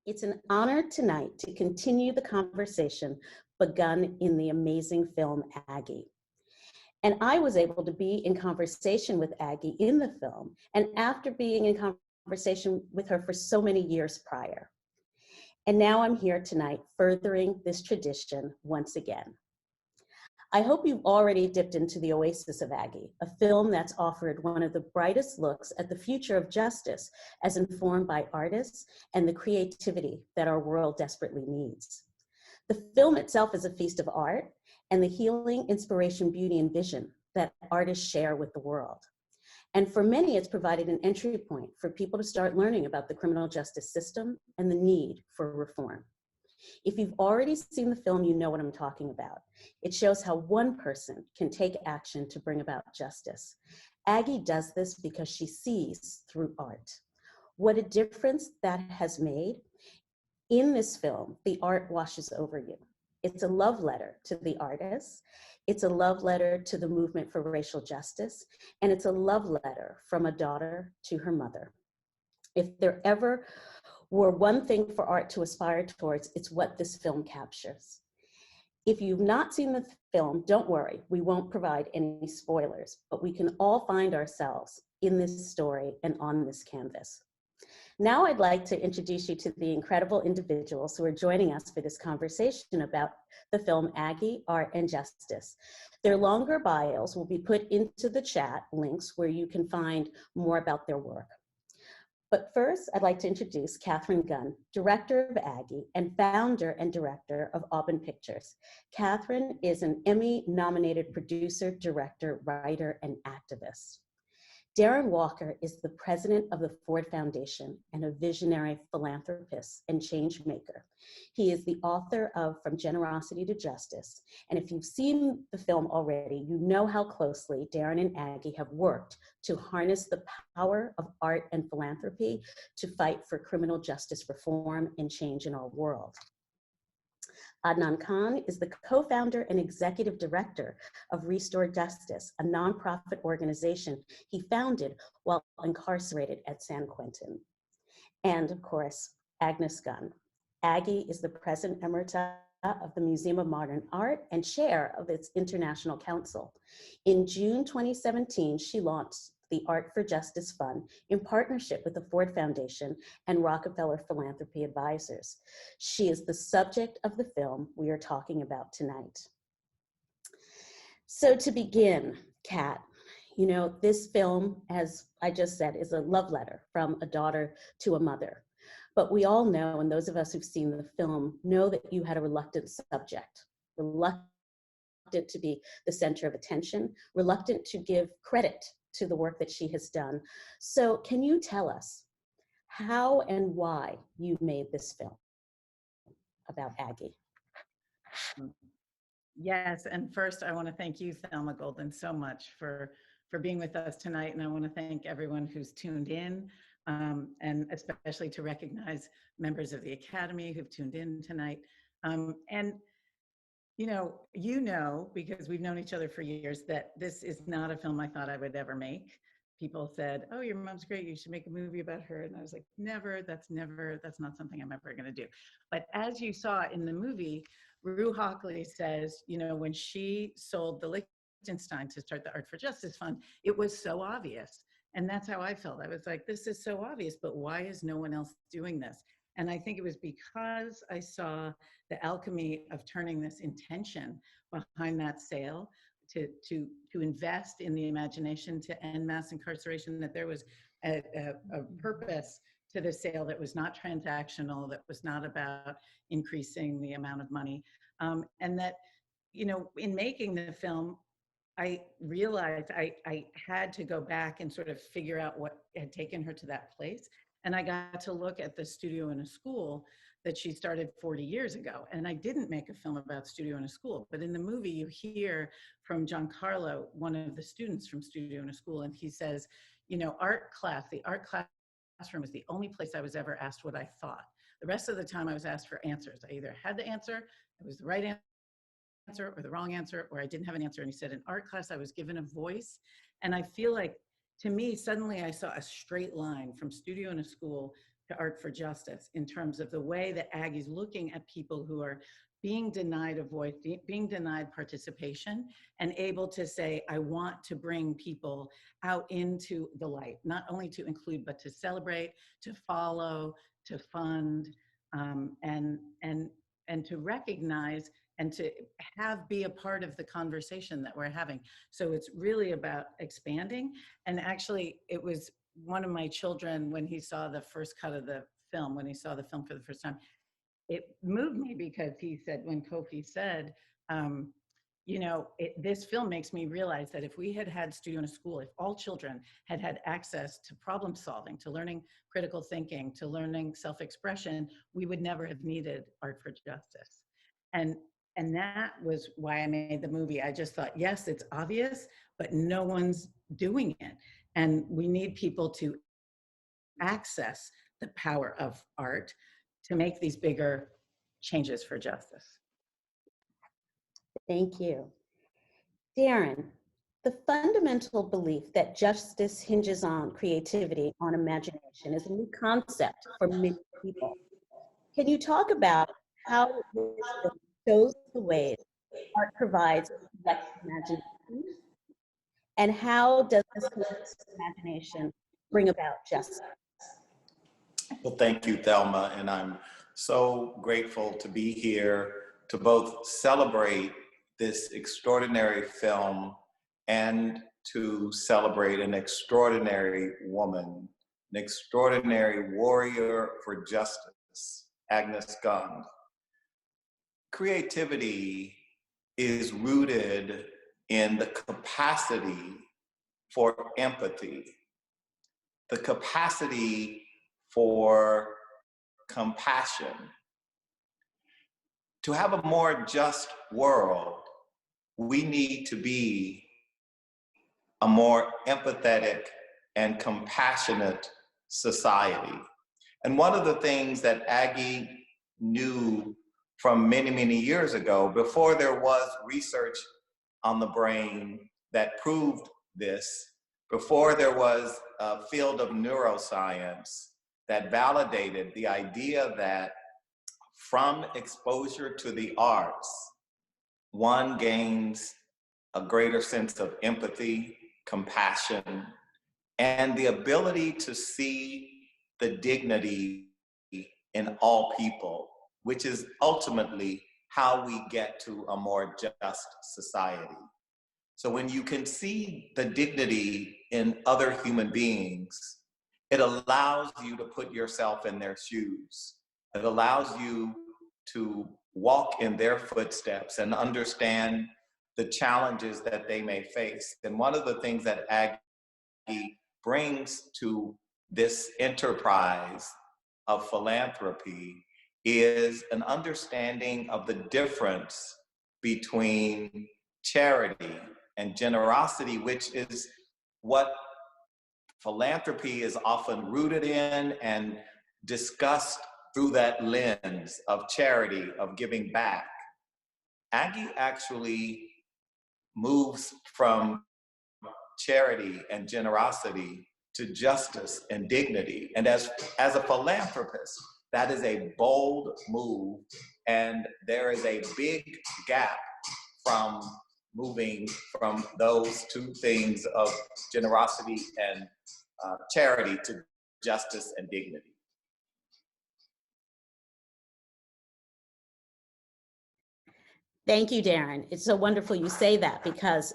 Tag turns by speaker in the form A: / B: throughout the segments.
A: It's an honor tonight to continue the conversation begun in the amazing film Aggie. And I was able to be in conversation with Aggie in the film, and after being in conversation with her for so many years prior. And now I'm here tonight furthering this tradition once again. I hope you've already dipped into The Oasis of Aggie, a film that's offered one of the brightest looks at the future of justice as informed by artists and the creativity that our world desperately needs. The film itself is a feast of art and the healing, inspiration, beauty, and vision that artists share with the world. And for many, it's provided an entry point for people to start learning about the criminal justice system and the need for reform. If you've already seen the film, you know what I'm talking about. It shows how one person can take action to bring about justice. Aggie does this because she sees through art. What a difference that has made. In this film, the art washes over you. It's a love letter to the artists. It's a love letter to the movement for racial justice. And it's a love letter from a daughter to her mother. If there ever were one thing for art to aspire towards, it's what this film captures. If you've not seen the film, don't worry, we won't provide any spoilers, but we can all find ourselves in this story and on this canvas. Now I'd like to introduce you to the incredible individuals who are joining us for this conversation about the film Aggie, Art and Justice. Their longer bios will be put into the chat links where you can find more about their work. But first, I'd like to introduce Agnes Gund, director of Aggie and founder and director of Aubin Pictures. Agnes is an Emmy-nominated producer, director, writer, and activist. Darren Walker is the president of the Ford Foundation and a visionary philanthropist and change maker. He is the author of From Generosity to Justice. And if you've seen the film already, you know how closely Darren and Aggie have worked to harness the power of art and philanthropy to fight for criminal justice reform and change in our world. Adnan Khan is the co-founder and executive director of Restore Justice, a nonprofit organization he founded while incarcerated at San Quentin. And of course, Agnes Gund. Aggie is the president emerita of the Museum of Modern Art and chair of its International Council. In June 2017, she launched the Art for Justice Fund in partnership with the Ford Foundation and Rockefeller Philanthropy Advisors. She is the subject of the film we are talking about tonight. So to begin, Kat, you know, this film, as I just said, is a love letter from a daughter to a mother. But we all know, and those of us who've seen the film know that you had a reluctant subject, reluctant to be the center of attention, reluctant to give credit to the work that she has done. So can you tell us how and why you made this film about Aggie?
B: Yes, and first I want to thank you, Thelma Golden, so much for being with us tonight. And I want to thank everyone who's tuned in, and especially to recognize members of the Academy who've tuned in tonight. And you know, because we've known each other for years, that this is not a film I thought I would ever make. People said, "Oh, your mom's great, you should make a movie about her." And I was like, that's not something I'm ever gonna do. But as you saw in the movie, Rue Hockley says, you know, when she sold the Liechtenstein to start the Art for Justice Fund, it was so obvious. And that's how I felt. I was like, this is so obvious, but why is no one else doing this? And I think it was because I saw the alchemy of turning this intention behind that sale to invest in the imagination to end mass incarceration, that there was a purpose to the sale that was not transactional, that was not about increasing the amount of money. And that, you know, in making the film, I realized I had to go back and sort of figure out what had taken her to that place. And I got to look at the Studio in a School that she started 40 years ago. And I didn't make a film about Studio in a School, but in the movie you hear from Giancarlo, one of the students from Studio in a School, and he says, you know, the art classroom was the only place I was ever asked what I thought. The rest of the time I was asked for answers. I either had the answer, it was the right answer, or the wrong answer, or I didn't have an answer. And he said, in art class, I was given a voice. And I feel like, to me, suddenly I saw a straight line from Studio in a School to Art for Justice in terms of the way that Aggie's looking at people who are being denied a voice, being denied participation, and able to say, I want to bring people out into the light, not only to include, but to celebrate, to follow, to fund, and to recognize and to be a part of the conversation that we're having. So it's really about expanding. And actually, it was one of my children, when he saw the first cut of the film, when he saw the film for the first time, it moved me because he said, when Kofi said, you know, this film makes me realize that if we had had Studio in a school, if all children had had access to problem solving, to learning critical thinking, to learning self-expression, we would never have needed Art for Justice. And that was why I made the movie. I just thought, yes, it's obvious, but no one's doing it. And we need people to access the power of art to make these bigger changes for justice.
A: Thank you. Darren, the fundamental belief that justice hinges on creativity, on imagination, is a new concept for many people. Can you talk about how this film shows the ways art provides collective imagination, and how does this collective imagination bring about justice?
C: Well, thank you, Thelma, and I'm so grateful to be here to both celebrate this extraordinary film and to celebrate an extraordinary woman, an extraordinary warrior for justice, Agnes Gund. Creativity is rooted in the capacity for empathy, the capacity for compassion. To have a more just world, we need to be a more empathetic and compassionate society. And one of the things that Aggie knew from many, many years ago, before there was research on the brain that proved this, before there was a field of neuroscience that validated the idea that from exposure to the arts, one gains a greater sense of empathy, compassion, and the ability to see the dignity in all people, which is ultimately how we get to a more just society. So when you can see the dignity in other human beings, it allows you to put yourself in their shoes. It allows you to walk in their footsteps and understand the challenges that they may face. And one of the things that Aggie brings to this enterprise of philanthropy is an understanding of the difference between charity and generosity, which is what philanthropy is often rooted in and discussed through that lens of charity, of giving back. Aggie actually moves from charity and generosity to justice and dignity. And as a philanthropist, that is a bold move, and there is a big gap from moving from those two things of generosity and charity to justice and dignity.
A: Thank you, Darren. It's so wonderful you say that, because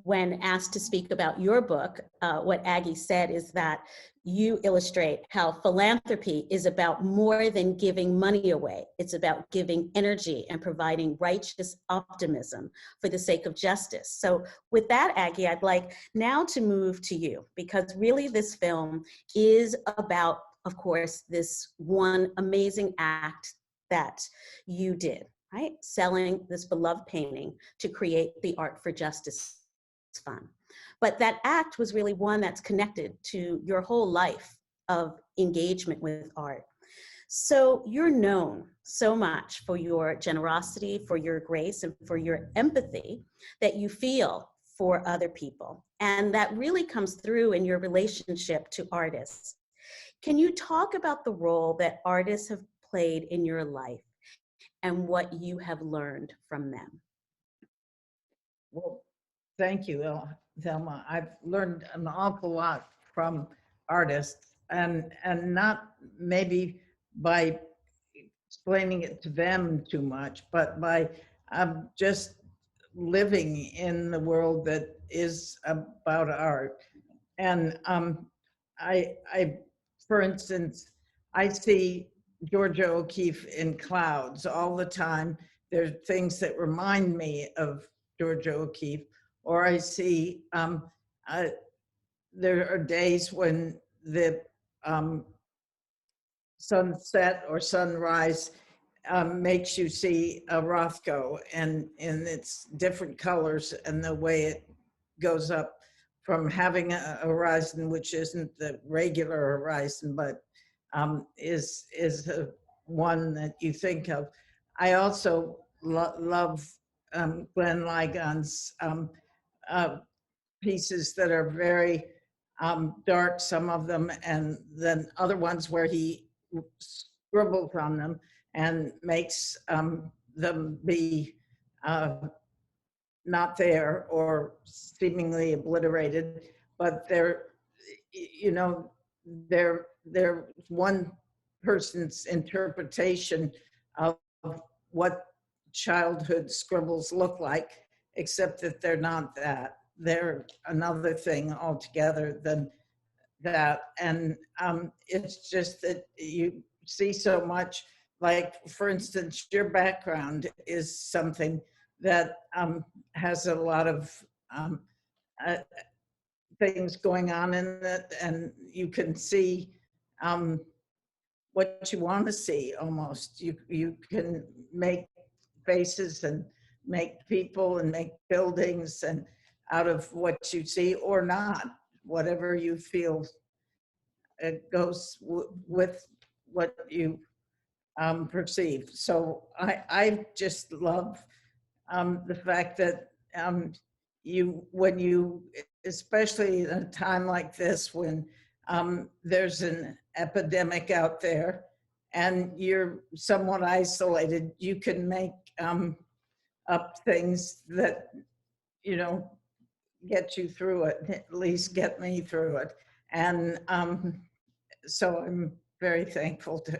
A: when asked to speak about your book, what Aggie said is that you illustrate how philanthropy is about more than giving money away. It's about giving energy and providing righteous optimism for the sake of justice. So with that, Aggie, I'd like now to move to you, because really this film is about, of course, this one amazing act that you did. Right? Selling this beloved painting to create the Art for Justice Fund. But that act was really one that's connected to your whole life of engagement with art. So you're known so much for your generosity, for your grace, and for your empathy that you feel for other people. And that really comes through in your relationship to artists. Can you talk about the role that artists have played in your life and what you have learned from them?
D: Well, thank you, Thelma. I've learned an awful lot from artists, and not maybe by explaining it to them too much, but by just living in the world that is about art. And I, for instance, I see Georgia O'Keeffe in clouds all the time. There are things that remind me of Georgia O'Keeffe, or I see there are days when the sunset or sunrise makes you see a Rothko and in its different colors and the way it goes up from having a horizon which isn't the regular horizon, but is a one that you think of. I also love Glenn Ligon's pieces that are very dark, some of them, and then other ones where he scribbles on them and makes them be not there or seemingly obliterated, but they're, you know, they're one person's interpretation of what childhood scribbles look like, except that they're not that. They're another thing altogether than that. And it's just that you see so much, like, for instance, your background is something that has a lot of things going on in it, and you can see what you want to see almost. You can make faces and make people and make buildings and out of what you see or not, whatever you feel. It goes with what you perceive. So I just love the fact that when you, especially in a time like this, when there's an epidemic out there and you're somewhat isolated, you can make up things that, you know, get you through it, at least get me through it. And so I'm very thankful to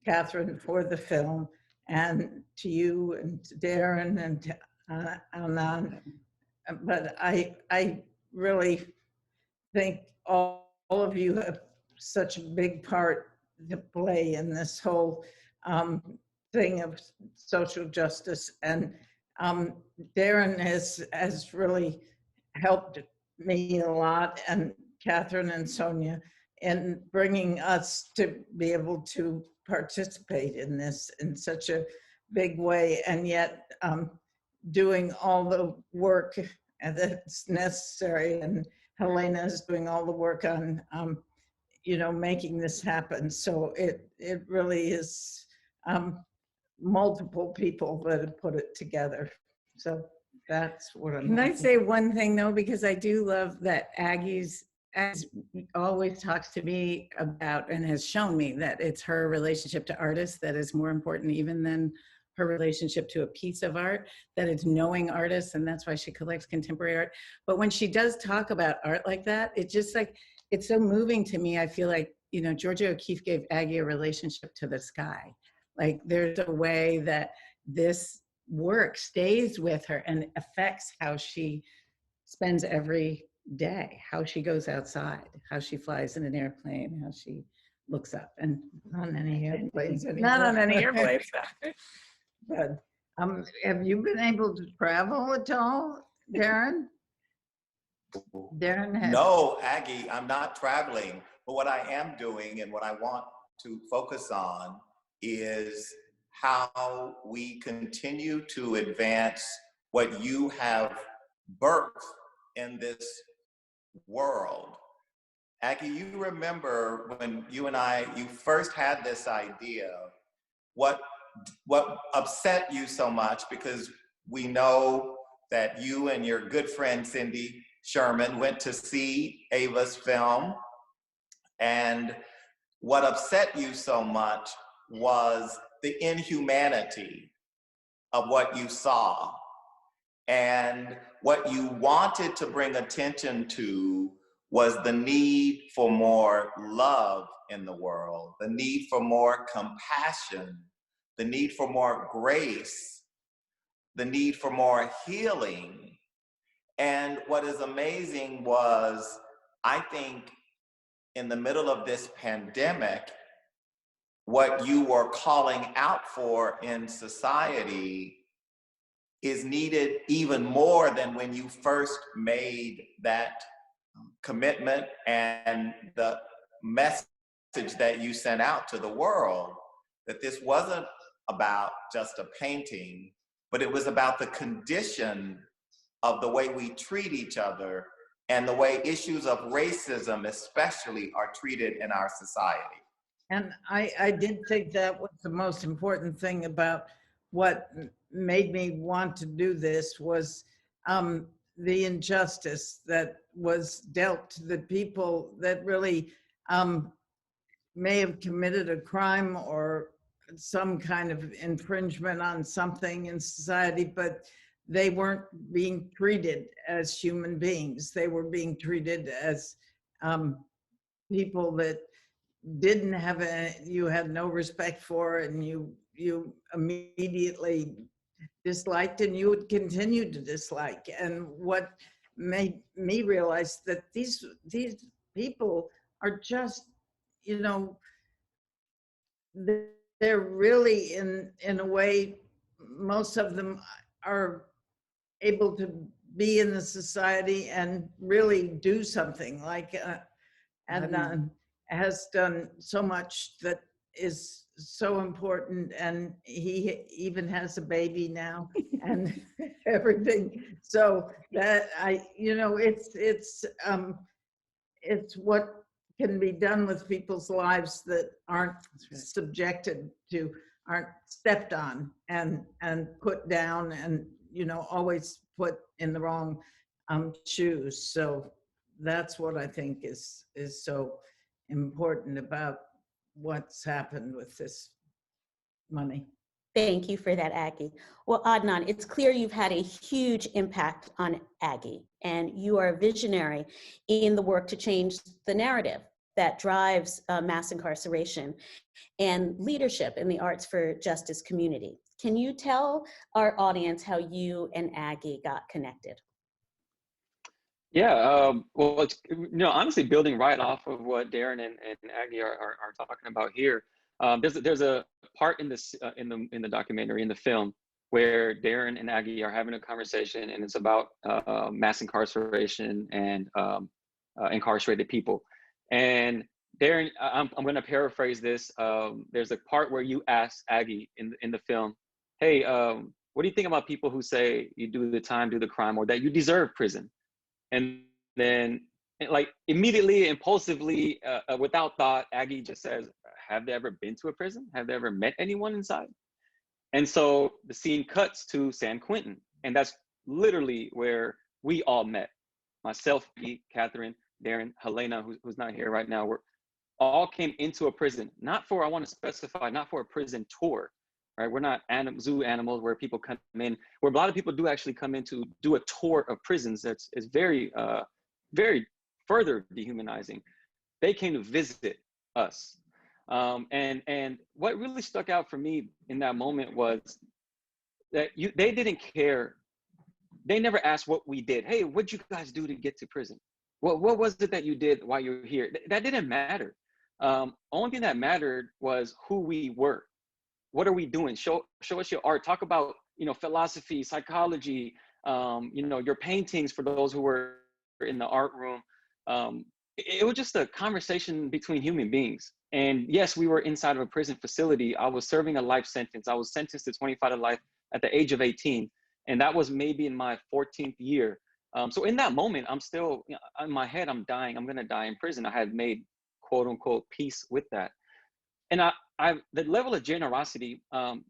D: Catherine for the film, and to you and to Darren and to Adnan. But I really think all of you have such a big part to play in this whole thing of social justice. And Darren has really helped me a lot, and Catherine and Sonia, in bringing us to be able to participate in this in such a big way, and yet doing all the work that's necessary. And Helena is doing all the work on, you know, making this happen. So it really is multiple people that have put it together. So that's what I'm.
B: Can I say one thing though, because I do love that Aggie's always talks to me about and has shown me that it's her relationship to artists that is more important even than her relationship to a piece of art, that it's knowing artists, and that's why she collects contemporary art. But when she does talk about art like that, it's just like, it's so moving to me. I feel like, you know, Georgia O'Keeffe gave Aggie a relationship to the sky. Like there's a way that this work stays with her and affects how she spends every day, how she goes outside, how she flies in an airplane, how she looks up. And
D: Not on any airplanes anymore.
B: not on any airplanes.
D: But have you been able to travel at all, Darren? Darren has.
C: No, Aggie, I'm not traveling. But what I am doing and what I want to focus on is how we continue to advance what you have birthed in this world. Aggie, you remember when you first had this idea, what upset you so much, because we know that you and your good friend Cindy Sherman went to see Ava's film, and what upset you so much was the inhumanity of what you saw. And what you wanted to bring attention to was the need for more love in the world, the need for more compassion, the need for more grace, the need for more healing. And what is amazing was, I think, in the middle of this pandemic, what you were calling out for in society is needed even more than when you first made that commitment and the message that you sent out to the world, that this wasn't about just a painting, but it was about the condition of the way we treat each other and the way issues of racism especially are treated in our society.
D: And I did think that was the most important thing about what made me want to do this was the injustice that was dealt to the people that really may have committed a crime or some kind of infringement on something in society, but they weren't being treated as human beings. They were being treated as people that didn't have you had no respect for, and you immediately disliked, and you would continue to dislike. And what made me realize that these people are just, you know, they're really in a way, most of them are able to be in the society and really do something, like Adnan has done so much that is so important, and he even has a baby now and everything. So that it's what can be done with people's lives that aren't subjected to, aren't stepped on and put down, and always put in the wrong shoes. So that's what I think is so important about what's happened with this money.
A: Thank you for that, Aggie. Well, Adnan, it's clear you've had a huge impact on Aggie, and you are a visionary in the work to change the narrative that drives mass incarceration and leadership in the arts for justice community. Can you tell our audience how you and Aggie got connected?
E: Yeah, well, it's, honestly, building right off of what Darren and Aggie are talking about here. There's a part in this in the documentary, in the film, where Darren and Aggie are having a conversation, and it's about mass incarceration and incarcerated people. And Darren, I'm going to paraphrase this. There's a part where you ask Aggie in the film, "Hey, what do you think about people who say you do the time, do the crime, or that you deserve prison?" And then, like, immediately, impulsively, without thought, Aggie just says, "Have they ever been to a prison? Have they ever met anyone inside?" And so the scene cuts to San Quentin. And that's literally where we all met. Myself, Catherine, Darren, Helena, who's not here right now, we all came into a prison, not for, I want to specify, not for a prison tour, right? We're not zoo animals where people come in, where a lot of people do actually come in to do a tour of prisons. That's is very, very further dehumanizing. They came to visit us. And what really stuck out for me in that moment was that they didn't care. They never asked what we did. "Hey, what'd you guys do to get to prison? What was it that you did while you were here?" That didn't matter. Only thing that mattered was who we were. What are we doing? Show us your art. Talk about, philosophy, psychology, your paintings for those who were in the art room. It was just a conversation between human beings. And yes, we were inside of a prison facility. I was serving a life sentence. I was sentenced to 25 to life at the age of 18. And that was maybe in my 14th year. So in that moment, I'm still, in my head, I'm dying. I'm going to die in prison. I had made, quote unquote, peace with that. And the level of generosity,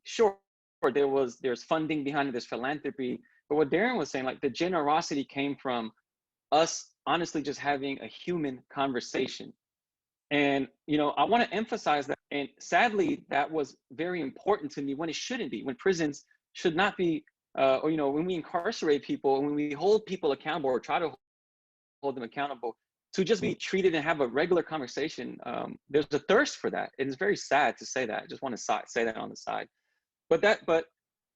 E: sure, there's funding behind it, there's philanthropy. But what Darren was saying, like, the generosity came from us honestly just having a human conversation. And, you know, I want to emphasize that. And sadly, that was very important to me when it shouldn't be, when prisons should not be, or, you know, when we incarcerate people and when we hold people accountable or try to hold them accountable to just be treated and have a regular conversation. There's a thirst for that. It is very sad to say that. I just want to say that on the side. But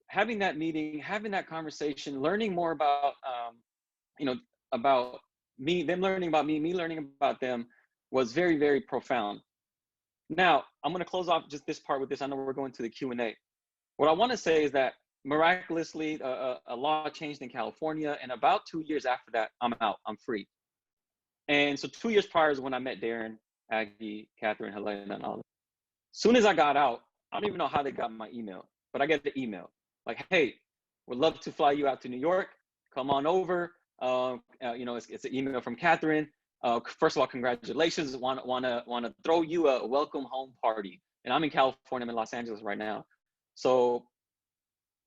E: having that meeting, having that conversation, learning more about, you know, about me, them learning about me learning about them was very, very profound. Now, I'm going to close off just this part with this. I know we're going to the Q&A. What I want to say is that miraculously, a law changed in California, and about 2 years after that, I'm out, I'm free. And so 2 years prior is when I met Darren, Aggie, Catherine, Helena, and all that. Soon as I got out, I don't even know how they got my email, but I get the email like, hey, we'd love to fly you out to New York. Come on over. You know, it's an email from Catherine. First of all, congratulations. Want to throw you a welcome home party. And I'm in California. I'm in Los Angeles right now. So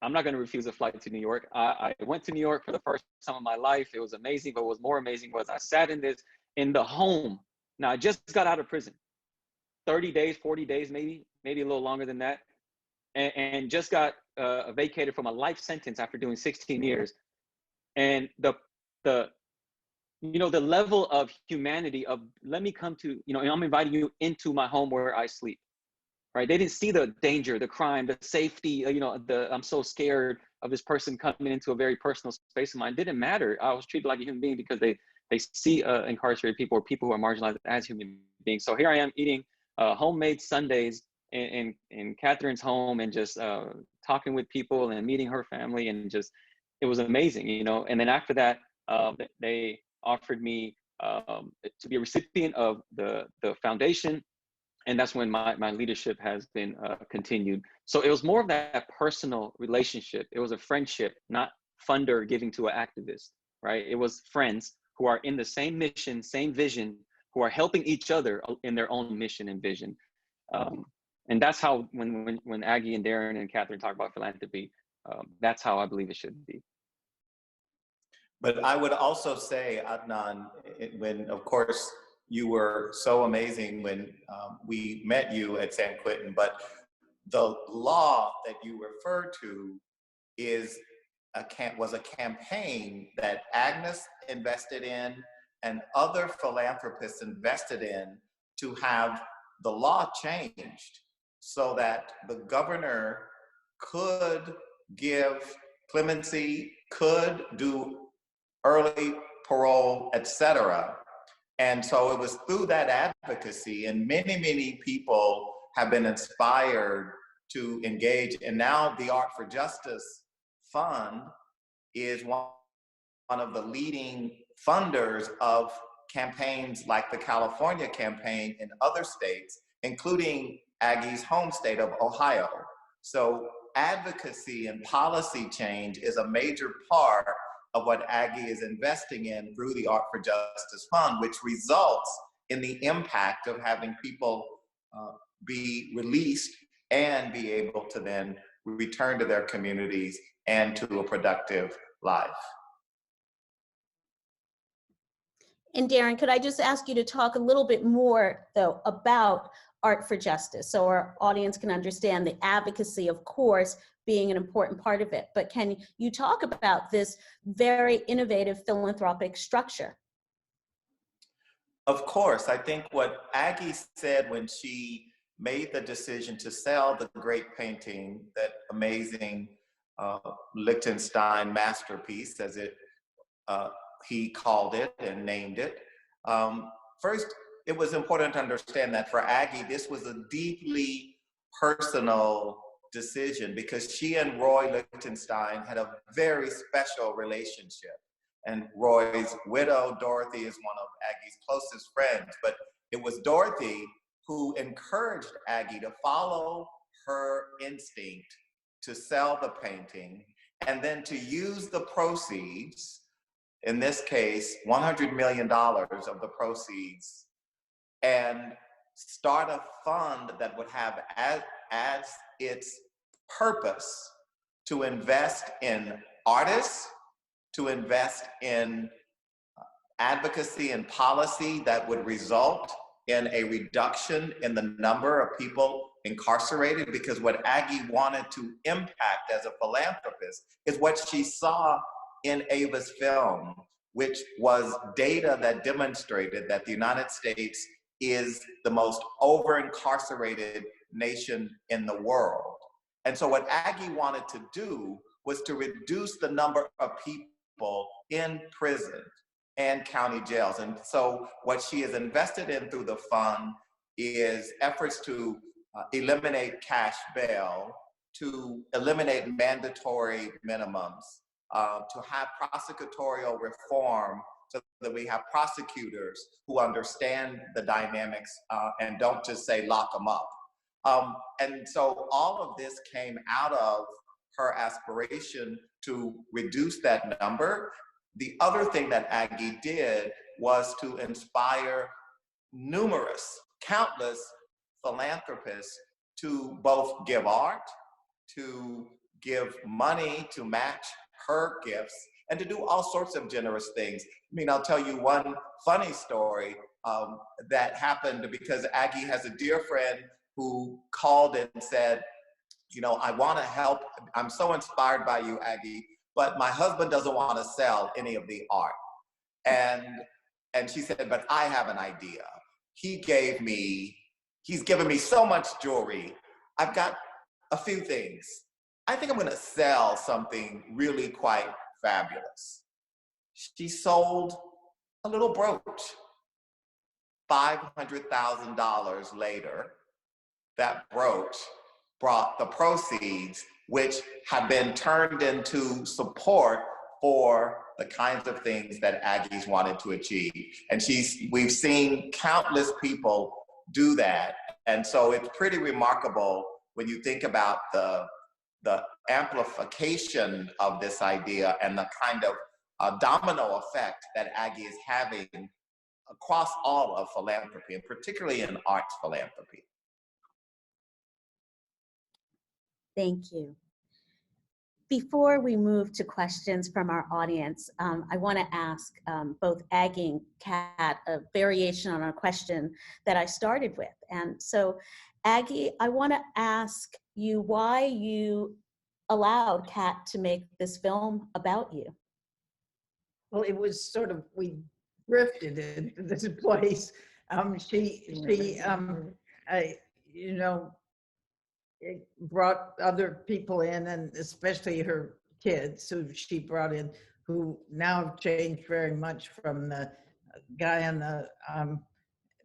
E: I'm not going to refuse a flight to New York. I went to New York for the first time in my life. It was amazing. But what was more amazing was I sat in the home. Now, I just got out of prison. 30 days, 40 days, maybe a little longer than that. And just got vacated from a life sentence after doing 16 years. And the you know, the level of humanity of, let me come to, you know, I'm inviting you into my home where I sleep. Right? They didn't see the danger, the crime, the safety, you know, I'm so scared of this person coming into a very personal space of mine. It didn't matter. I was treated like a human being because they see incarcerated people or people who are marginalized as human beings. So here I am eating homemade sundaes in Catherine's home and just talking with people and meeting her family, and just, it was amazing, you know. And then after that, they offered me to be a recipient of the foundation. And that's when my leadership has been continued. So it was more of that personal relationship. It was a friendship, not funder giving to an activist, right? It was friends who are in the same mission, same vision, who are helping each other in their own mission and vision. And that's how, when Aggie and Darren and Catherine talk about philanthropy, that's how I believe it should be.
C: But I would also say, Adnan, when, of course, you were so amazing when we met you at San Quentin, but the law that you referred to was a campaign that Agnes invested in and other philanthropists invested in to have the law changed so that the governor could give clemency, could do early parole, etc. And so it was through that advocacy, and many, many people have been inspired to engage. And now the Art for Justice Fund is one of the leading funders of campaigns like the California campaign in other states, including Aggie's home state of Ohio. So advocacy and policy change is a major part of what Aggie is investing in through the Art for Justice Fund, which results in the impact of having people be released and be able to then return to their communities and to a productive life.
A: And Darren, could I just ask you to talk a little bit more, though, about Art for Justice, so our audience can understand the advocacy, of course, being an important part of it. But can you talk about this very innovative philanthropic structure?
C: Of course. I think what Aggie said when she made the decision to sell the great painting, that amazing Liechtenstein masterpiece, as he called it and named it. First, it was important to understand that for Aggie, this was a deeply personal decision because she and Roy Liechtenstein had a very special relationship. And Roy's widow, Dorothy, is one of Aggie's closest friends. But it was Dorothy who encouraged Aggie to follow her instinct to sell the painting and then to use the proceeds, in this case, $100 million of the proceeds, and start a fund that would have as its purpose to invest in artists, to invest in advocacy and policy that would result in a reduction in the number of people incarcerated, because what Aggie wanted to impact as a philanthropist is what she saw in Ava's film, which was data that demonstrated that the United States is the most over-incarcerated nation in the world. And so what Aggie wanted to do was to reduce the number of people in prison and county jails. And so what she has invested in through the fund is efforts to eliminate cash bail, to eliminate mandatory minimums, to have prosecutorial reform so that we have prosecutors who understand the dynamics and don't just say lock them up. And so all of this came out of her aspiration to reduce that number. The other thing that Aggie did was to inspire countless philanthropists to both give art, to give money to match her gifts, and to do all sorts of generous things. I mean, I'll tell you one funny story that happened because Aggie has a dear friend who called and said, you know, I want to help. I'm so inspired by you, Aggie, but my husband doesn't want to sell any of the art. And she said, but I have an idea. He's given me so much jewelry. I've got a few things. I think I'm going to sell something really quite fabulous. She sold a little brooch. $500,000 later, that brooch brought the proceeds, which have been turned into support for the kinds of things that Aggie's wanted to achieve. And we've seen countless people do that. And so it's pretty remarkable when you think about the amplification of this idea and the kind of domino effect that Aggie is having across all of philanthropy, and particularly in arts philanthropy.
A: Thank you. Before we move to questions from our audience, I want to ask both Aggie and Kat a variation on a question that I started with. And so, Aggie, I want to ask you why you allowed Kat to make this film about you.
D: Well, it was sort of, we drifted into this place. It brought other people in, and especially her kids who she brought in, who now have changed very much from the guy on the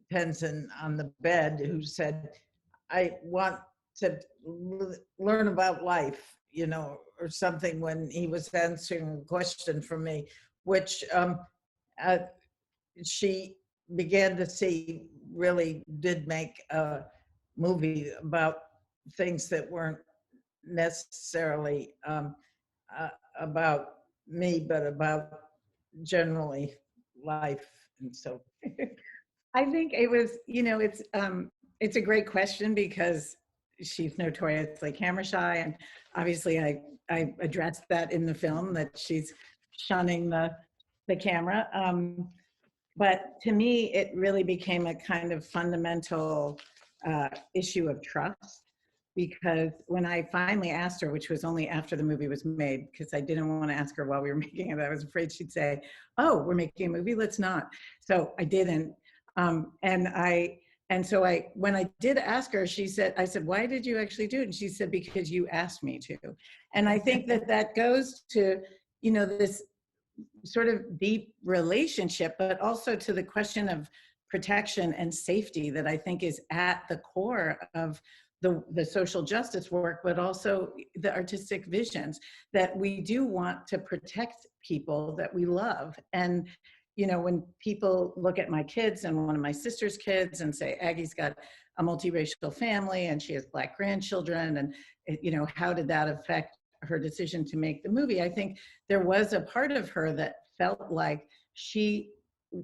D: pens and on the bed who said, I want to learn about life, you know, or something, when he was answering a question from me, which she began to see really did make a movie about things that weren't necessarily about me, but about generally life. And so
B: I think it was, you know, it's a great question because she's notoriously camera shy, and obviously I addressed that in the film, that she's shunning the camera. But to me, it really became a kind of fundamental issue of trust, because when I finally asked her, which was only after the movie was made, because I didn't want to ask her while we were making it, I was afraid she'd say, oh, we're making a movie, let's not. So I didn't. When I did ask her, I said, why did you actually do it? And she said, because you asked me to. And I think that goes to, you know, this sort of deep relationship, but also to the question of protection and safety that I think is at the core of the social justice work, but also the artistic visions, that we do want to protect people that we love. And, you know, when people look at my kids and one of my sister's kids and say, Aggie's got a multiracial family and she has Black grandchildren, and, you know, how did that affect her decision to make the movie? I think there was a part of her that felt like she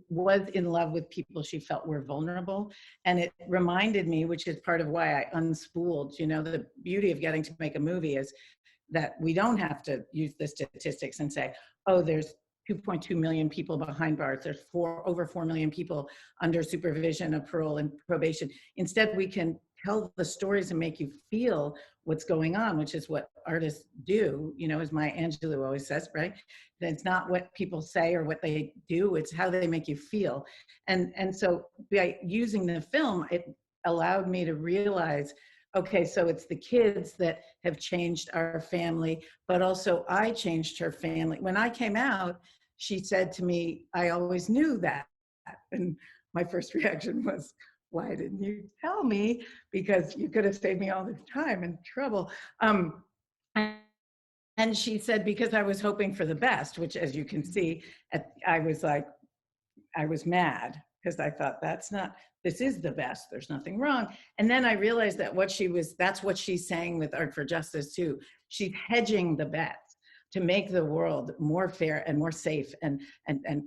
B: was in love with people she felt were vulnerable. And it reminded me, which is part of why I unspooled, you know, the beauty of getting to make a movie is that we don't have to use the statistics and say, oh, there's 2.2 million people behind bars. There's over 4 million people under supervision of parole and probation. Instead, we can tell the stories and make you feel what's going on, which is what artists do, you know, as Maya Angelou always says, right? That it's not what people say or what they do, it's how they make you feel. And so by using the film, it allowed me to realize, okay, so it's the kids that have changed our family, but also I changed her family. When I came out, she said to me, I always knew that. And my first reaction was, why didn't you tell me? Because you could have saved me all this time and trouble. And she said, because I was hoping for the best, which, as you can see, I was like, I was mad because I thought this is the best. There's nothing wrong. And then I realized that that's what she's saying with Art for Justice too. She's hedging the bets to make the world more fair and more safe and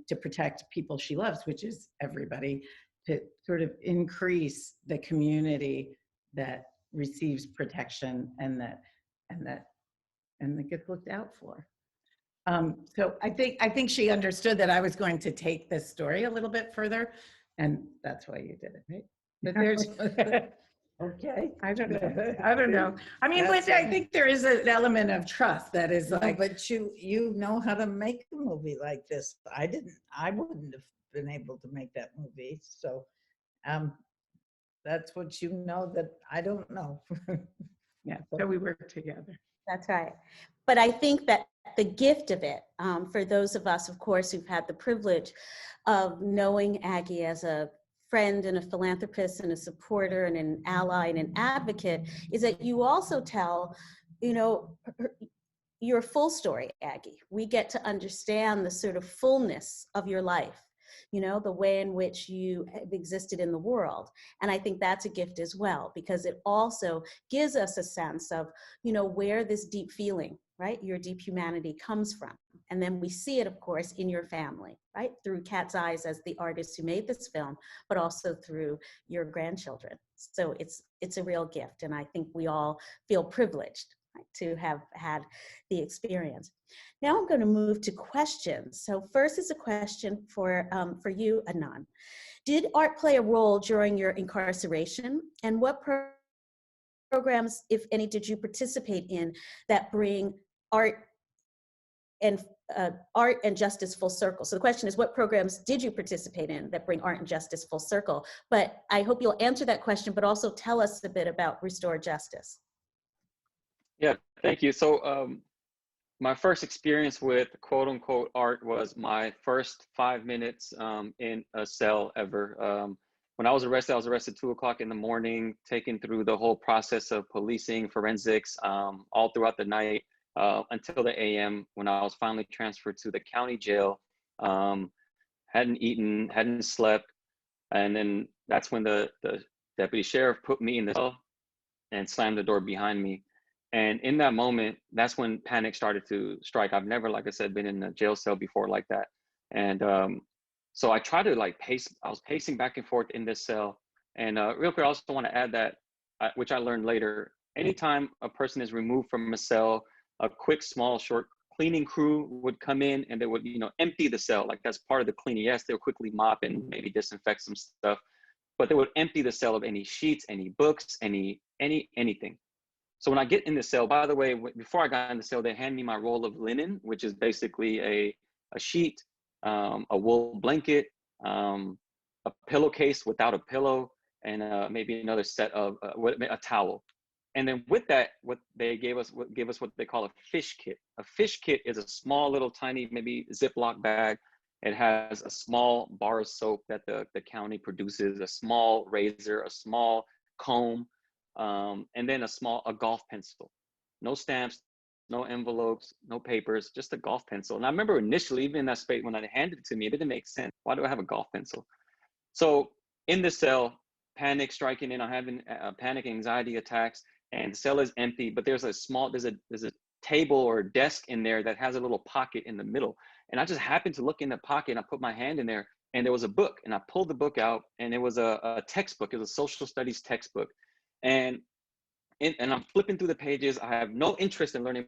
B: to protect people she loves, which is everybody, to sort of increase the community that receives protection and that gets looked out for. So I think she understood that I was going to take this story a little bit further, and that's why you did it, right? But there's
D: Okay.
B: I don't know. I mean, but I think there is an element of trust that is like.
D: No, but you know how to make a movie like this. I wouldn't have been able to make that movie. So that's what you know that I don't know.
B: Yeah, so we work together.
A: That's right. But I think that the gift of it, for those of us, of course, who've had the privilege of knowing Aggie as a friend and a philanthropist and a supporter and an ally and an advocate, is that you also tell, you know, your full story, Aggie. We get to understand the sort of fullness of your life, you know, the way in which you have existed in the world. And I think that's a gift as well, because it also gives us a sense of, you know, where this deep feeling, right, your deep humanity comes from. And then we see it, of course, in your family, right, through Kat's eyes as the artist who made this film, but also through your grandchildren. So it's a real gift. And I think we all feel privileged, right, to have had the experience. Now I'm going to move to questions. So first is a question for you, Adnan. Did art play a role during your incarceration? And what programs, if any, did you participate in that bring art and justice full circle? So the question is, what programs did you participate in that bring art and justice full circle? But I hope you'll answer that question, but also tell us a bit about Restore Justice.
E: Yeah, thank you. So my first experience with quote unquote art was my first 5 minutes in a cell ever. When I was arrested 2 o'clock in the morning, taken through the whole process of policing, forensics, all throughout the night until the AM, when I was finally transferred to the county jail. Hadn't eaten, hadn't slept. And then that's when the deputy sheriff put me in the cell and slammed the door behind me. And in that moment, that's when panic started to strike. I've never, like I said, been in a jail cell before like that. And so I tried to I was pacing back and forth in this cell. And real quick, I also want to add that, which I learned later, anytime a person is removed from a cell, a quick, small, short cleaning crew would come in and they would, you know, empty the cell. Like that's part of the cleaning. Yes, they'll quickly mop and maybe disinfect some stuff, but they would empty the cell of any sheets, any books, anything. So when I get in the cell, by the way, before I got in the cell, they hand me my roll of linen, which is basically a sheet, a wool blanket, a pillowcase without a pillow, and maybe another set of a towel. And then with that, what they gave us what they call a fish kit. A fish kit is a small little tiny, maybe Ziploc bag. It has a small bar of soap that the county produces, a small razor, a small comb, and then a golf pencil. No stamps, no envelopes, no papers, just a golf pencil. And I remember initially, even in that space, when I handed it to me, it didn't make sense. Why do I have a golf pencil? So in the cell, panic striking in, I'm having panic anxiety attacks, and the cell is empty, but there's a table or desk in there that has a little pocket in the middle. And I just happened to look in the pocket and I put my hand in there and there was a book, and I pulled the book out, and it was a textbook. It was a social studies textbook. And I'm flipping through the pages. I have no interest in learning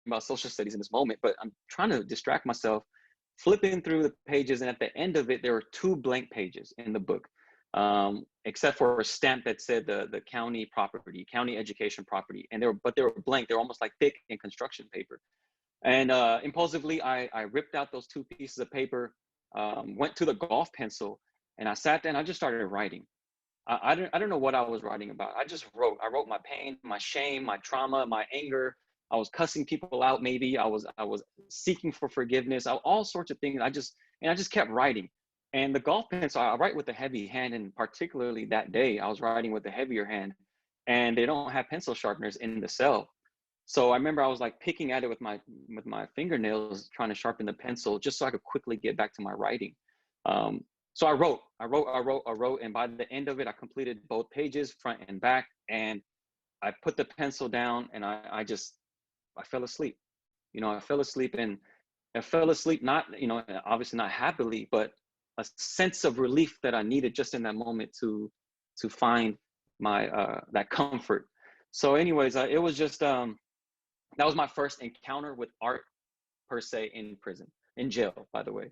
E: about social studies in this moment, but I'm trying to distract myself. flipping through the pages, and at the end of it, there were 2 blank pages in the book, except for a stamp that said the county property, county education property, and they were blank. They were almost like thick in construction paper. And impulsively, I ripped out those 2 pieces of paper, went to the golf pencil, and I sat down. I just started writing. I don't know what I was writing about. I just wrote. I wrote my pain, my shame, my trauma, my anger. I was cussing people out. Maybe I was seeking for forgiveness. All sorts of things. I just kept writing. And the golf pencil, I write with a heavy hand, and particularly that day, I was writing with a heavier hand. And they don't have pencil sharpeners in the cell. So I remember I was like picking at it with my fingernails, trying to sharpen the pencil just so I could quickly get back to my writing. So I wrote, and by the end of it, I completed both pages, front and back, and I put the pencil down, and I fell asleep. I fell asleep, and I fell asleep not, obviously not happily, but a sense of relief that I needed just in that moment to find my that comfort. So anyways, it was just that was my first encounter with art per se in prison, in jail, by the way.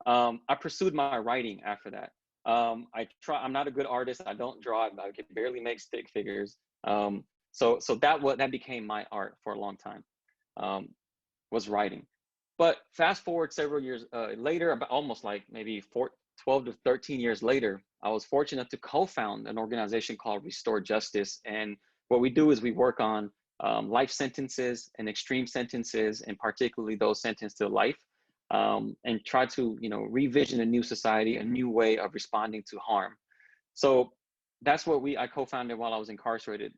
E: I pursued my writing after that. I'm not a good artist. I don't draw. I can barely make stick figures. So that became my art for a long time, was writing. But fast forward several years later, about almost like maybe 12 to 13 years later, I was fortunate to co-found an organization called Restore Justice. And what we do is we work on life sentences and extreme sentences, and particularly those sentenced to life, and try to revision a new society, a new way of responding to harm. So that's what I co-founded while I was incarcerated.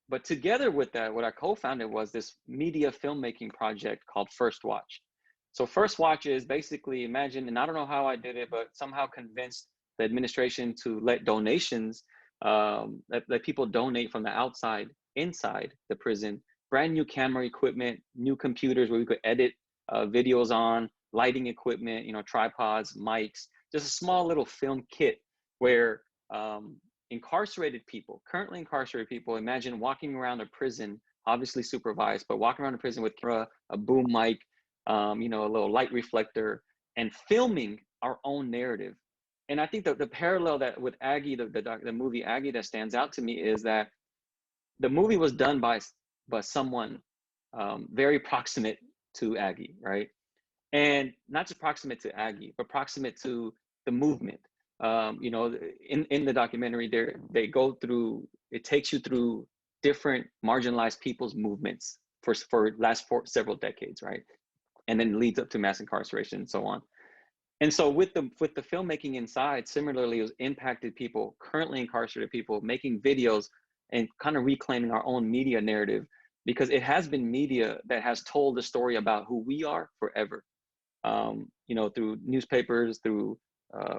E: But together with that, what I co-founded was this media filmmaking project called First Watch. So First Watch is basically, imagine, and I don't know how I did it, but somehow convinced the administration to let donations, let people donate from the outside, inside the prison, brand new camera equipment, new computers where we could edit videos on, lighting equipment, tripods, mics, just a small little film kit where currently incarcerated people, imagine walking around a prison, obviously supervised, but walking around a prison with camera, a boom mic, a little light reflector, and filming our own narrative. And I think that the parallel that with Aggie, the movie Aggie, that stands out to me is that the movie was done by someone very proximate to Aggie, right? And not just proximate to Aggie, but proximate to the movement. In the documentary, they go through, it takes you through different marginalized people's movements for several decades, right? And then leads up to mass incarceration and so on. And so with the filmmaking inside, similarly, it was impacted people, currently incarcerated people, making videos and kind of reclaiming our own media narrative, because it has been media that has told the story about who we are forever. Through newspapers, through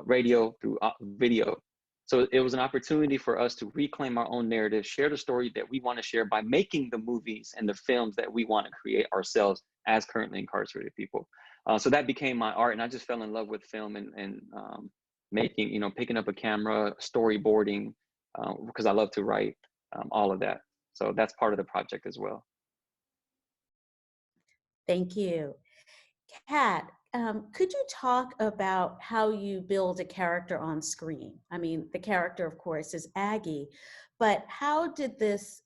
E: radio, through video. So it was an opportunity for us to reclaim our own narrative, share the story that we want to share by making the movies and the films that we want to create ourselves as currently incarcerated people. So that became my art, and I just fell in love with film and making, picking up a camera, storyboarding, because I love to write, all of that. So that's part of the project as well.
A: Thank you. Kat, could you talk about how you build a character on screen? I mean, the character, of course, is Aggie, but how did this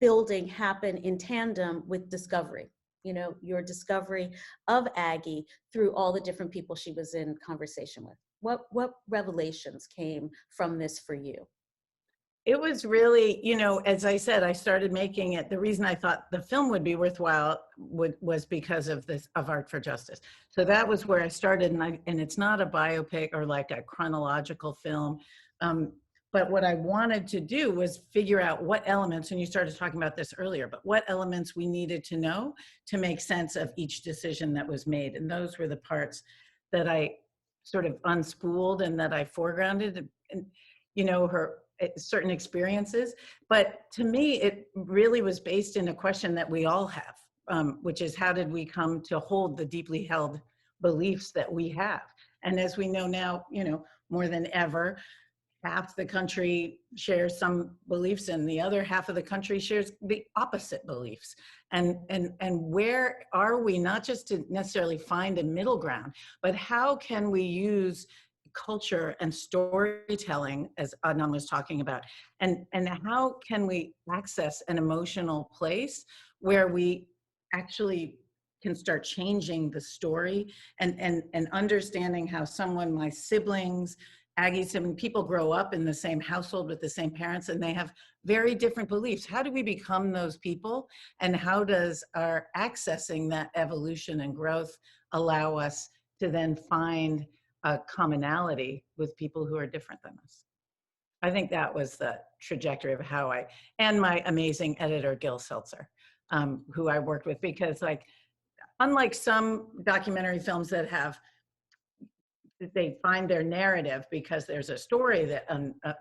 A: building happen in tandem with discovery? Your discovery of Aggie through all the different people she was in conversation with. What revelations came from this for you?
D: It was really, as I said, I started making it. The reason I thought the film would be worthwhile was because of Art for Justice. So that was where I started, and it's not a biopic or like a chronological film. But what I wanted to do was figure out what elements, and you started talking about this earlier, but what elements we needed to know to make sense of each decision that was made. And those were the parts that I sort of unspooled and that I foregrounded, and her certain experiences. But to me, it really was based in a question that we all have, which is, how did we come to hold the deeply held beliefs that we have? And as we know now, more than ever,
B: half the country shares some beliefs and the other half of the country shares the opposite beliefs. And where are we, not just to necessarily find a middle ground, but how can we use culture and storytelling, as Adnan was talking about, and how can we access an emotional place where we actually can start changing the story and understanding how someone, my siblings, Aggie's sibling, people grow up in the same household with the same parents and they have very different beliefs. How do we become those people? And how does our accessing that evolution and growth allow us to then find a commonality with people who are different than us? I think that was the trajectory of how and my amazing editor, Gil Seltzer, who I worked with, because like, unlike some documentary films that they find their narrative because there's a story that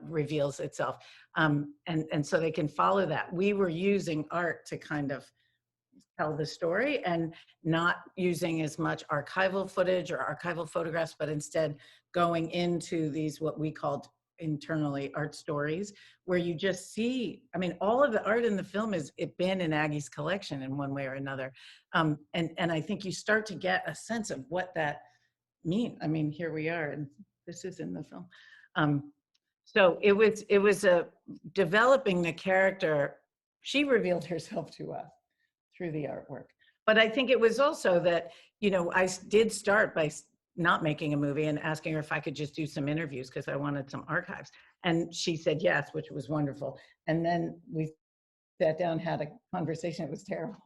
B: reveals itself. And so they can follow that. We were using art to kind of tell the story and not using as much archival footage or archival photographs, but instead going into these, what we called internally art stories, where you just see, I mean, all of the art in the film has been in Aggie's collection in one way or another. And I think you start to get a sense of what that mean. I mean, here we are, and this is in the film. So it was a developing the character. She revealed herself to us through the artwork. But I think it was also that, you know, I did start by not making a movie and asking her if I could just do some interviews because I wanted some archives. And she said yes, which was wonderful. And then we sat down, had a conversation. It was terrible.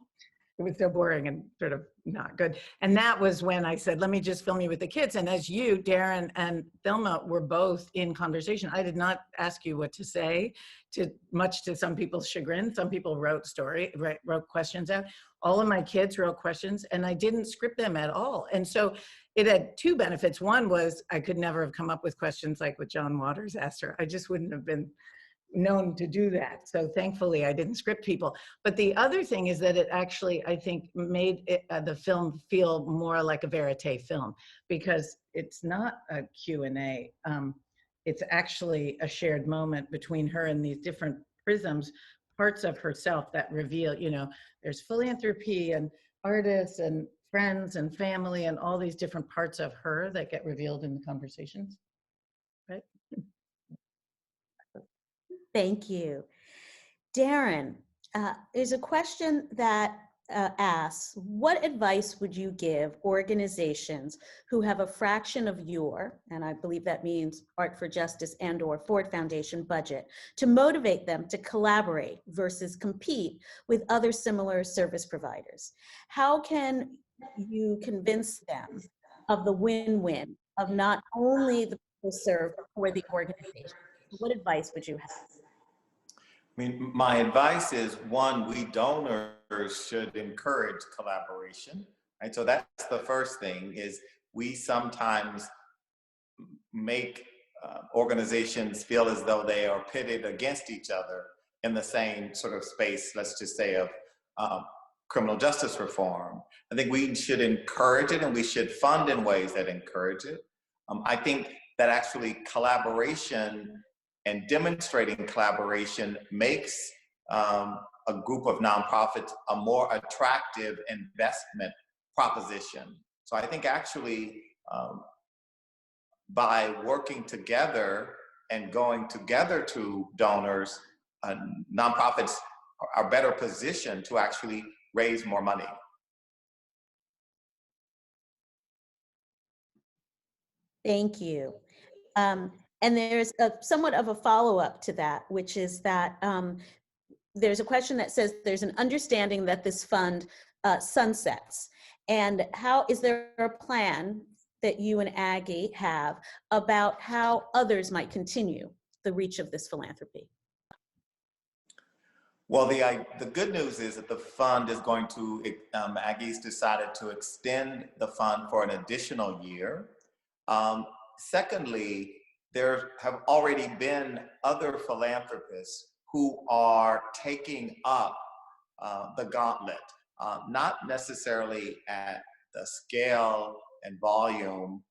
B: It was so boring and sort of not good. And that was when I said, let me just film you with the kids. And as you, Darren and Thelma, were both in conversation, I did not ask you what to say, much to some people's chagrin. Some people wrote questions out. All of my kids wrote questions and I didn't script them at all. And so it had two benefits. One was I could never have come up with questions like what John Waters asked her. I just wouldn't have been known to do that. So thankfully I didn't script people. But the other thing is that it actually, I think, made the film feel more like a verite film, because it's not a Q&A. It's actually a shared moment between her and these different prisms, parts of herself that reveal, you know, there's philanthropy and artists and friends and family and all these different parts of her that get revealed in the conversations, right?
A: Thank you. Darren, there's a question that asks, what advice would you give organizations who have a fraction of your, and I believe that means Art for Justice and/or Ford Foundation budget, to motivate them to collaborate versus compete with other similar service providers? How can you convince them of the win-win of not only the people served, but for the organization? What advice would you have?
C: I mean, my advice is, one, we donors should encourage collaboration, right? So that's the first thing, is we sometimes make organizations feel as though they are pitted against each other in the same sort of space, let's just say, of criminal justice reform. I think we should encourage it and we should fund in ways that encourage it. I think that actually collaboration and demonstrating collaboration makes a group of nonprofits a more attractive investment proposition. So I think actually by working together and going together to donors, nonprofits are better positioned to actually raise more money.
A: Thank you. And there's somewhat of a follow-up to that, which is that there's a question that says there's an understanding that this fund sunsets. And how is there a plan that you and Aggie have about how others might continue the reach of this philanthropy?
C: Well, the good news is that the fund is going to, Aggie's decided to extend the fund for an additional year. Secondly, there have already been other philanthropists who are taking up the gauntlet, not necessarily at the scale and volume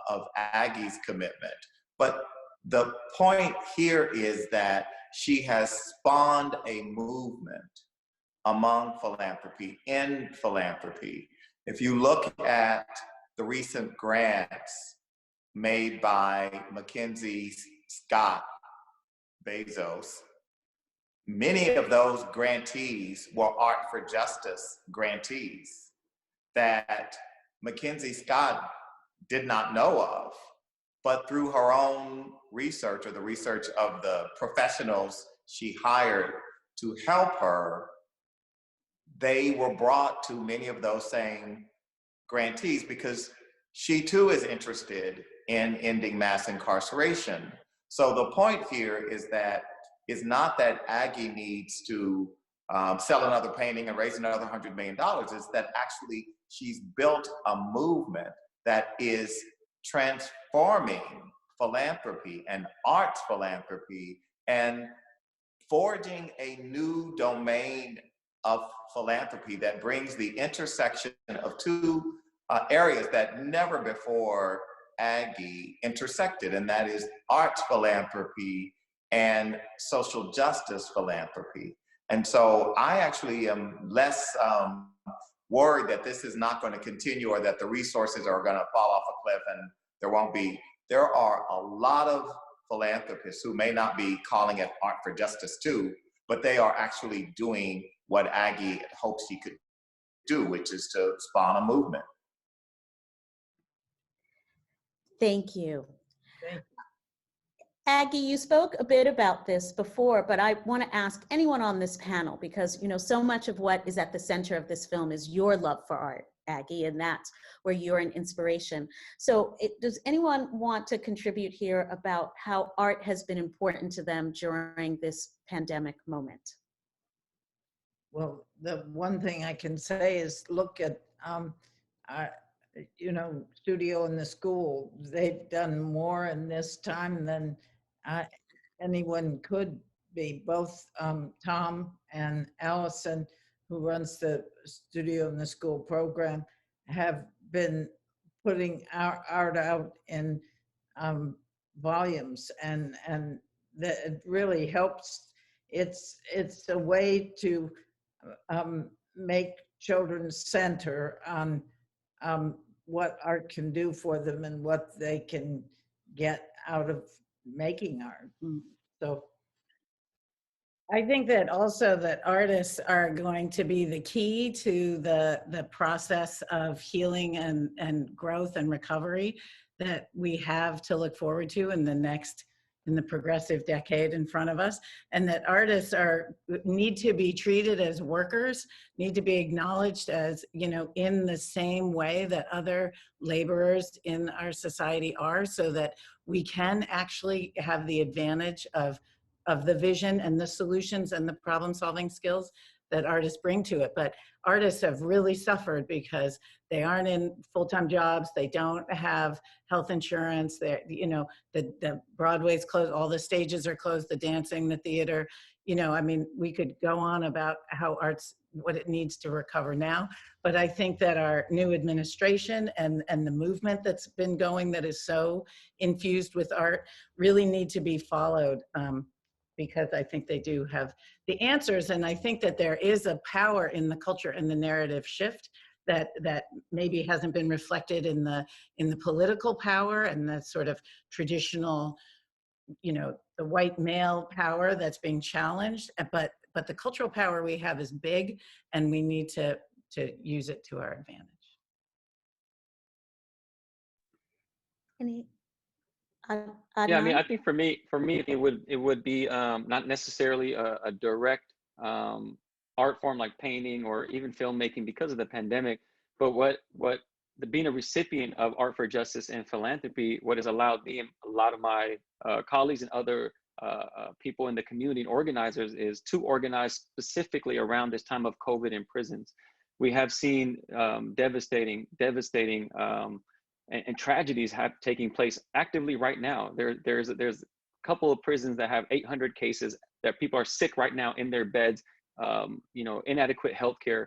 C: of Aggie's commitment, but the point here is that she has spawned a movement among philanthropy, in philanthropy. If you look at the recent grants made by Mackenzie Scott Bezos, many of those grantees were Art for Justice grantees that Mackenzie Scott did not know of, but through her own research or the research of the professionals she hired to help her, they were brought to many of those same grantees because she too is interested in ending mass incarceration. So the point here is that it's not that Aggie needs to sell another painting and raise another $100 million. It's that actually she's built a movement that is transforming philanthropy and arts philanthropy and forging a new domain of philanthropy that brings the intersection of two areas that never before Aggie intersected, and that is arts philanthropy and social justice philanthropy. And so I actually am less worried that this is not going to continue or that the resources are going to fall off a cliff and there won't be. There are a lot of philanthropists who may not be calling it art for justice too, but they are actually doing what Aggie hoped she could do, which is to spawn a movement.
A: Thank you.
D: Thank you.
A: Aggie, you spoke a bit about this before, but I want to ask anyone on this panel, because so much of what is at the center of this film is your love for art, Aggie, and that's where you're an inspiration. So does anyone want to contribute here about how art has been important to them during this pandemic moment?
D: Well, the one thing I can say is look at, studio in the school. They've done more in this time than anyone could be. Both Tom and Allison, who runs the studio in the school program, have been putting our art out in volumes, and that it really helps. It's a way to make children center on what art can do for them and what they can get out of making art. So
B: I think that also that artists are going to be the key to the process of healing and growth and recovery that we have to look forward to in the progressive decade in front of us, and that artists need to be treated as workers, need to be acknowledged as, in the same way that other laborers in our society are, so that we can actually have the advantage of the vision and the solutions and the problem-solving skills that artists bring to it. But artists have really suffered because they aren't in full-time jobs, they don't have health insurance, the Broadway's closed, all the stages are closed, the dancing, the theater, we could go on about how art's, what it needs to recover now. But I think that our new administration and the movement that's been going that is so infused with art really need to be followed, because I think they do have the answers. And I think that there is a power in the culture and the narrative shift that maybe hasn't been reflected in the political power and the sort of traditional, the white male power that's being challenged. But the cultural power we have is big, and we need to use it to our advantage.
E: Yeah, I think for me, it would be not necessarily a direct art form like painting or even filmmaking because of the pandemic, but being a recipient of Art for Justice and philanthropy, what has allowed me and a lot of my colleagues and other people in the community and organizers is to organize specifically around this time of COVID in prisons. We have seen devastating and tragedies taking place actively right now. There's a couple of prisons that have 800 cases that people are sick right now in their beds, inadequate healthcare,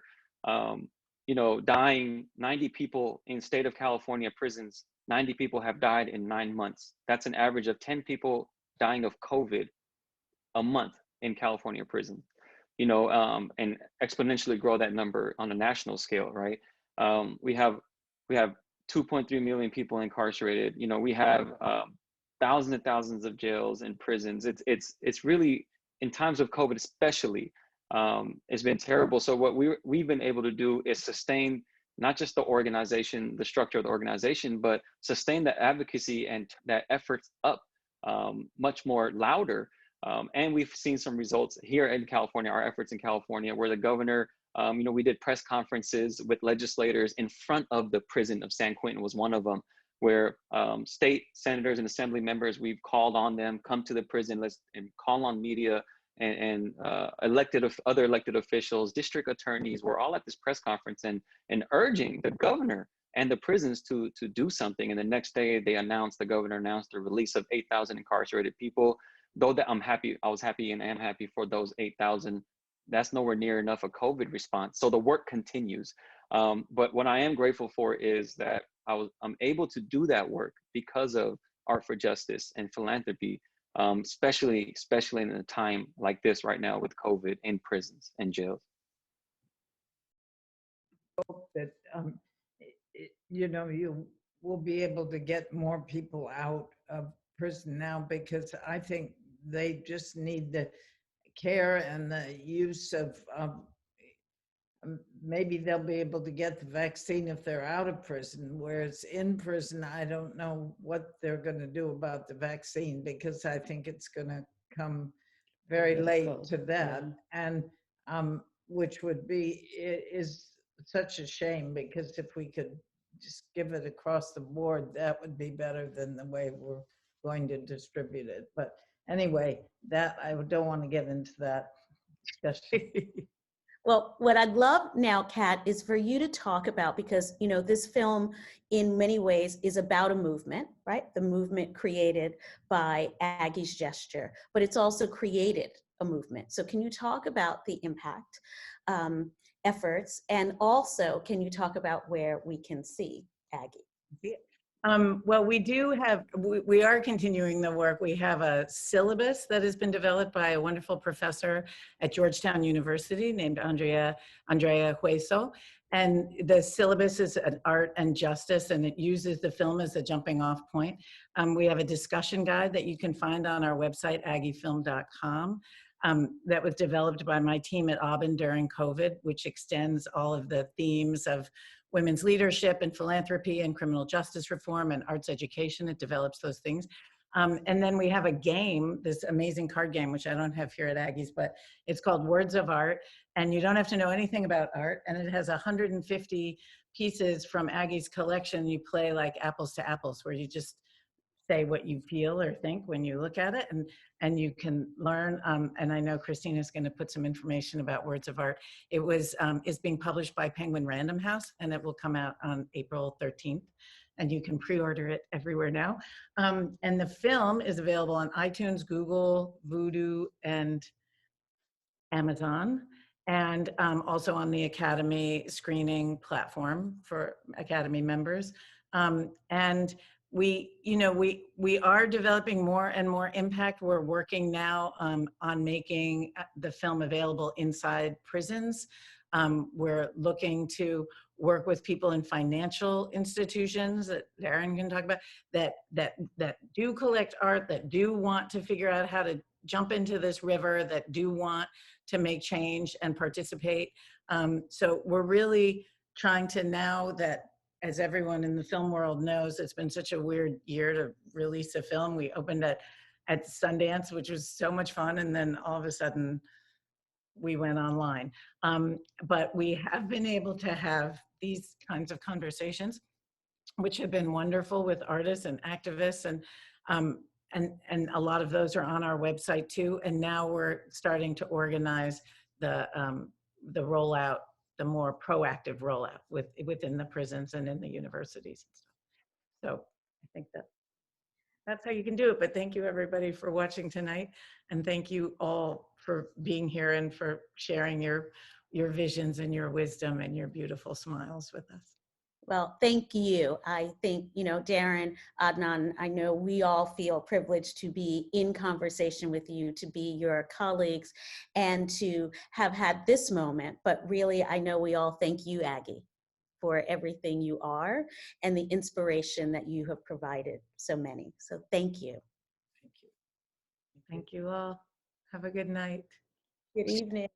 E: dying, 90 people in state of California prisons 90 people have died in 9 months. That's an average of 10 people dying of COVID a month in California prison, and exponentially grow that number on a national scale, right? We have 2.3 million people incarcerated. We have thousands and thousands of jails and prisons. It's really, in times of COVID especially, it's been terrible. So what we've been able to do is sustain not just the organization, the structure of the organization, but sustain the advocacy and that efforts up much more louder. And we've seen some results here in California, our efforts in California, where the governor, we did press conferences with legislators in front of the prison of San Quentin was one of them, where state senators and assembly members, we've called on them, come to the prison, and call on media and other elected officials, district attorneys. We're all at this press conference and urging the governor and the prisons to do something. And the next day the governor announced the release of 8,000 incarcerated people. Though that I was happy and am happy for those 8,000, that's nowhere near enough a COVID response. So the work continues. But what I am grateful for is that I'm able to do that work because of Art for Justice and philanthropy, especially in a time like this right now with COVID in prisons and jails.
D: Hope that you will be able to get more people out of prison now, because I think they just need the care and the use of maybe they'll be able to get the vaccine if they're out of prison, whereas in prison, I don't know what they're going to do about the vaccine, because I think it's going to come very late to that. And which is such a shame, because if we could just give it across the board, that would be better than the way we're going to distribute it. But anyway, that I don't want to get into that discussion.
A: Well, what I'd love now, Kat, is for you to talk about, because, this film in many ways is about a movement, right? The movement created by Aggie's gesture, but it's also created a movement. So can you talk about the impact, efforts, and also can you talk about where we can see Aggie?
B: Well, we are continuing the work. We have a syllabus that has been developed by a wonderful professor at Georgetown University named Andrea Hueso. And the syllabus is Art and Justice, and it uses the film as a jumping off point. We have a discussion guide that you can find on our website, aggiefilm.com. That was developed by my team at Auburn during COVID, which extends all of the themes of women's leadership and philanthropy and criminal justice reform and arts education. It develops those things. And then we have a game, this amazing card game, which I don't have here at Aggie's, but it's called Words of Art. And you don't have to know anything about art. And it has 150 pieces from Aggie's collection. You play like apples to apples, where you just say what you feel or think when you look at it, and you can learn. And I know Christina's going to put some information about Words of Art. It is being published by Penguin Random House, and it will come out on April 13th. And you can pre-order it everywhere now. And the film is available on iTunes, Google, Vudu, and Amazon, and also on the Academy screening platform for Academy members. And we are developing more and more impact. We're working now on making the film available inside prisons. We're looking to work with people in financial institutions that Darren can talk about, that do collect art, that do want to figure out how to jump into this river, that do want to make change and participate. So we're really trying to, now that, as everyone in the film world knows, it's been such a weird year to release a film. We opened at Sundance, which was so much fun, and then all of a sudden we went online. But we have been able to have these kinds of conversations, which have been wonderful with artists and activists, and a lot of those are on our website too. And now we're starting to organize the rollout, the more proactive rollout within the prisons and in the universities. So I think that's how you can do it. But thank you everybody for watching tonight. And thank you all for being here and for sharing your visions and your wisdom and your beautiful smiles with us.
A: Well, thank you. I think, you know, Darren, Adnan, I know we all feel privileged to be in conversation with you, to be your colleagues, and to have had this moment. But really, I know we all thank you, Aggie, for everything you are and the inspiration that you have provided so many. So thank you.
B: Thank you. Thank you all. Have a good night.
A: Good evening.